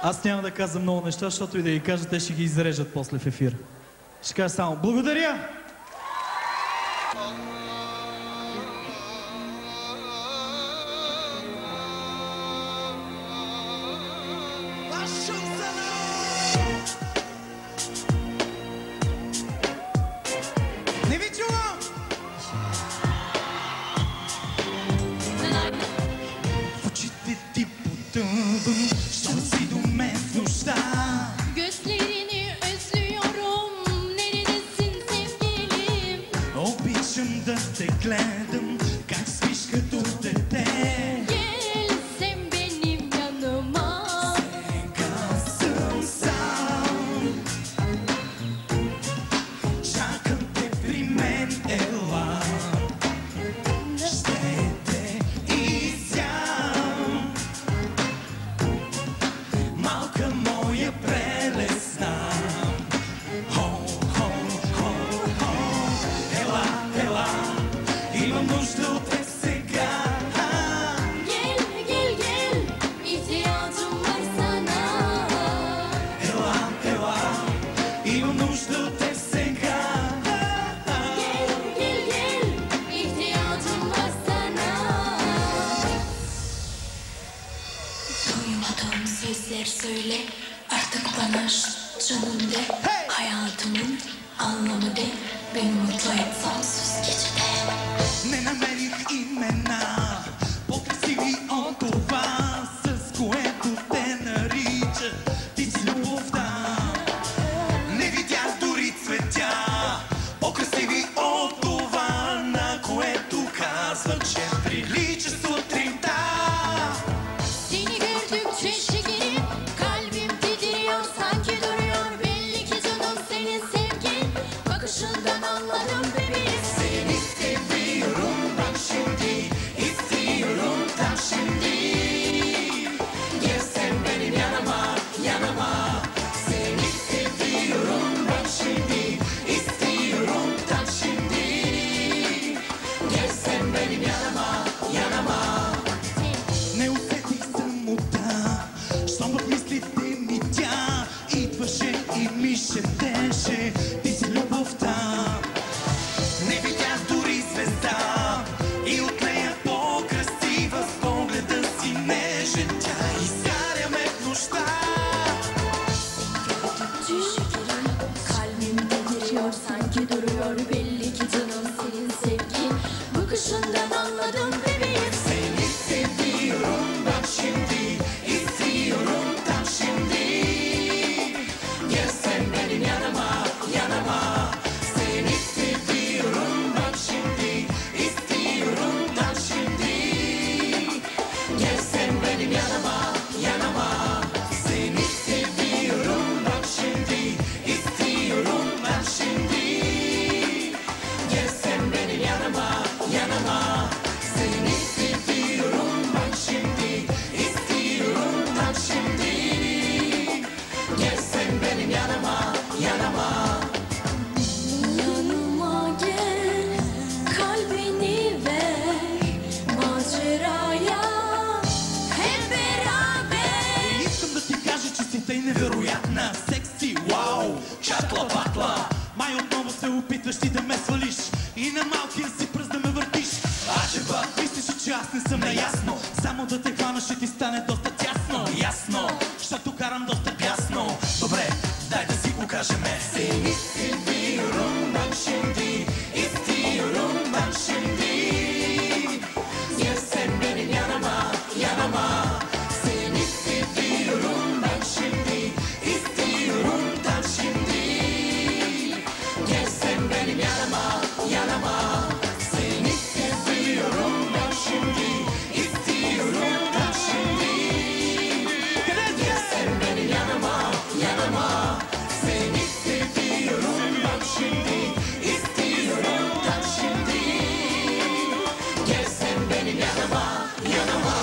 Аз няма да казвам много неща, защото и да ги кажа, те ще ги изрежат после в ефир. Ще кажа само благодаря! Не ви чувам! В очите ти потъвам, щом си до мен в нощта. Gözlerini özlüyorum, neredesin sevgilim? Обичам да те гледам, как спиш като дете. Gel sen benim yanıma. Сега съм сам, чакам те при мен, ела. Ще те изям, малка моя прелесна. Хо, хо, хо, хо, ела, ела, имам нужда от теб сега. Gel gel gel, ihtiyacım var sana. Ела, ела, имам нужда от теб сега. Gel gel gel, ihtiyacım var sana. Duymadığım sözler söyle, artık bana canım de. Hayatımın anlamı de, beni mutlu et sonsuz gecede. Не намерих имена, по-красиви от това, с което те нарича. Ти си любовта. Не видях дори цветя, по-красиви от това, на което казва, че прилича сутринта. Seni gördükçe şekerim, kalbim titriyor, sanki duruyor. Belli ki canım senin sevgin, bakışından anladım bebeğim. Seni seviyorum bak şimdi, istiyorum tam şimdi. Gel sen benim yanıma, yanıma. Seni seviyorum bak şimdi, istiyorum tam şimdi. Gel sen benim yanıma, yanıma. Не усетих самота, щом в мислите ми тя идваше и ми шептеше, ти си любовта. Не видях дори звезда и от нея по-красива, с погледа си нежен тя изгаря ме в нощта. Gördükçe şekerim, kalbim titriyor, sanki duruyor. Belli ki canım senin sevgin, bakışından anladım bebeğim. Seni seviyorum bak şimdi, istiyorum tam şimdi. Gel sen benim yanıma, yanıma. Seni seviyorum bak şimdi, istiyorum tam şimdi. Gel sen benim yanıma, yanıma. Seni seviyorum bak şimdi, istiyorum tam şimdi. Gel sen benim yanıma, yanıma. Seni seviyorum bak şimdi, istiyorum tam şimdi. Gel sen benim yanıma, yanıma. Yanıma gel, kalbini ver, maceraya hep beraber. Искам да ти кажа, че си тъй невероятна, секси, вау, чатла патла. Май отново се опитваш ти да ме свалиш и на малкия си пръст да ме въртиш. Аджеба, мислиш, че аз не съм наясно, само да те хвана ще ти стане доста тясно. Ясно, защото карам доста бясно. Добре, дай да си го кажем. Seni seviyorum bak şimdi, istiyorum bak şimdi. Gel sen benim yanıma, yanıma. Seni seviyorum bak şimdi, istiyorum tam şimdi. Gel sen benim yanıma, yanıma. Seni seviyorum bak şimdi, istiyorum tam şimdi. Gel sen benim yanıma, yanıma. Seni seviyorum bak şimdi, istiyorum tam şimdi. Gel sen benim yanıma, yanıma.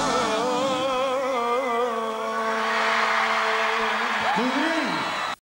Благодаря